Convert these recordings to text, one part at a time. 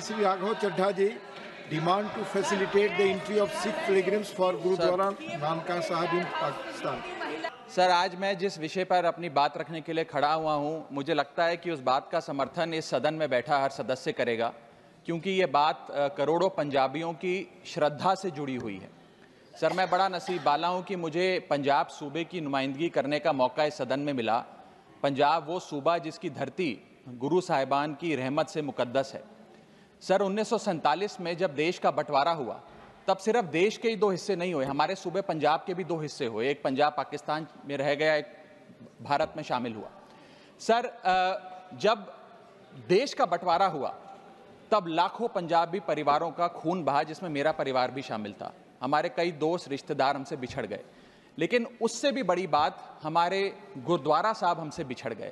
Shri Raghav Chadha ji demand to facilitate the entry of Sikh pilgrims for gurdwara Nankana Sahib in Pakistan. Sir, आज मैं जिस विषय पर अपनी बात रखने के लिए खड़ा हुआ हूं, मुझे लगता है कि उस बात का समर्थन इस सदन में बैठा हर सदस्य करेगा, क्योंकि ये बात करोड़ों पंजाबियों की श्रद्धा से जुड़ी हुई है। सर, मैं बड़ा नसीब वाला हूं कि मुझे पंजाब सूबे की नुमाइंदगी करने का मौका इस सदन में मिला। पंजाब वो सूबा जिसकी धरती गुरु साहिबान की रहमत से मुकद्दस है। सर, 1947 में जब देश का बंटवारा हुआ, तब सिर्फ देश के ही दो हिस्से नहीं हुए, हमारे सूबे पंजाब के भी दो हिस्से हुए। एक पंजाब पाकिस्तान में रह गया, एक भारत में शामिल हुआ। सर, जब देश का बंटवारा हुआ तब लाखों पंजाबी परिवारों का खून बहा, जिसमें मेरा परिवार भी शामिल था। हमारे कई दोस्त रिश्तेदार हमसे बिछड़ गए, लेकिन उससे भी बड़ी बात, हमारे गुरुद्वारा साहब हमसे बिछड़ गए।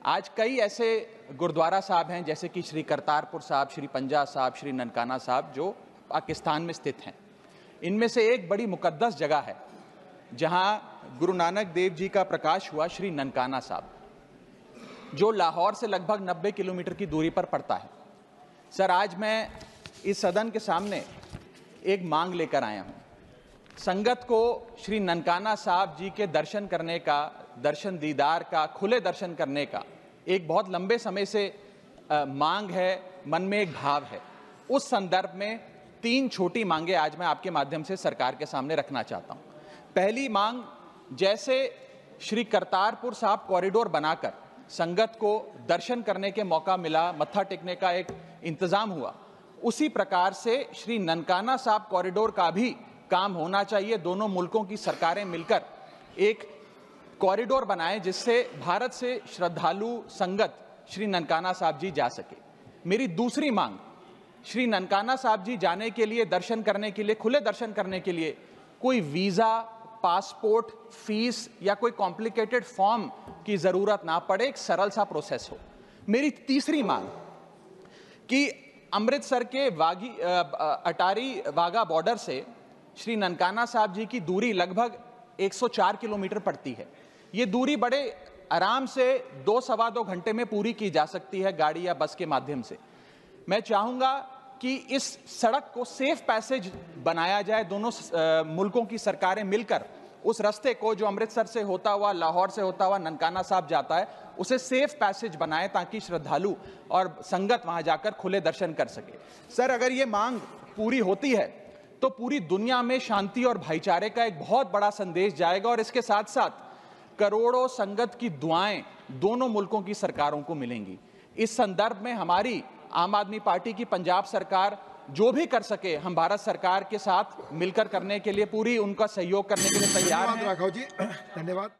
आज कई ऐसे गुरुद्वारा साहब हैं, जैसे कि श्री करतारपुर साहब, श्री पंजा साहब, श्री ननकाना साहब, जो पाकिस्तान में स्थित हैं। इनमें से एक बड़ी मुकद्दस जगह है जहां गुरु नानक देव जी का प्रकाश हुआ, श्री ननकाना साहब, जो लाहौर से लगभग 90 किलोमीटर की दूरी पर पड़ता है। सर, आज मैं इस सदन के सामने एक मांग लेकर आया हूं। संगत को श्री ननकाना साहब जी के दर्शन करने का, दर्शन दीदार का, खुले दर्शन करने का एक बहुत लंबे समय से मांग है, मन में एक भाव है। उस संदर्भ में 3 छोटी मांगे आज मैं आपके माध्यम से सरकार के सामने रखना चाहता हूं। पहली मांग, जैसे श्री करतारपुर साहब कॉरिडोर बनाकर संगत को दर्शन करने के मौका मिला, मत्था टेकने का एक इंतजाम हुआ, उसी प्रकार से श्री ननकाना साहब कॉरिडोर का भी काम होना चाहिए। दोनों मुल्कों की सरकारें मिलकर एक कॉरिडोर बनाएं, जिससे भारत से श्रद्धालु संगत श्री ननकाना साहब जी जा सके। मेरी दूसरी मांग, श्री ननकाना साहब जी जाने के लिए, दर्शन करने के लिए, खुले दर्शन करने के लिए कोई वीज़ा, पासपोर्ट, फीस या कोई कॉम्प्लिकेटेड फॉर्म की ज़रूरत ना पड़े, एक सरल सा प्रोसेस हो। मेरी तीसरी मांग कि अमृतसर के अटारी वाघा बॉर्डर से श्री ननकाना साहब जी की दूरी लगभग 104 किलोमीटर पड़ती है। ये दूरी बड़े आराम से 2-2.25 घंटे में पूरी की जा सकती है, गाड़ी या बस के माध्यम से। मैं चाहूँगा कि इस सड़क को सेफ पैसेज बनाया जाए। दोनों मुल्कों की सरकारें मिलकर उस रास्ते को, जो अमृतसर से होता हुआ, लाहौर से होता हुआ ननकाना साहब जाता है, उसे सेफ पैसेज बनाएं, ताकि श्रद्धालु और संगत वहां जाकर खुले दर्शन कर सके। सर, अगर ये मांग पूरी होती है तो पूरी दुनिया में शांति और भाईचारे का एक बहुत बड़ा संदेश जाएगा, और इसके साथ साथ करोड़ों संगत की दुआएं दोनों मुल्कों की सरकारों को मिलेंगी। इस संदर्भ में हमारी आम आदमी पार्टी की पंजाब सरकार जो भी कर सके, हम भारत सरकार के साथ मिलकर करने के लिए, पूरी उनका सहयोग करने के लिए तैयार हैं। धन्यवाद राघव जी, धन्यवाद।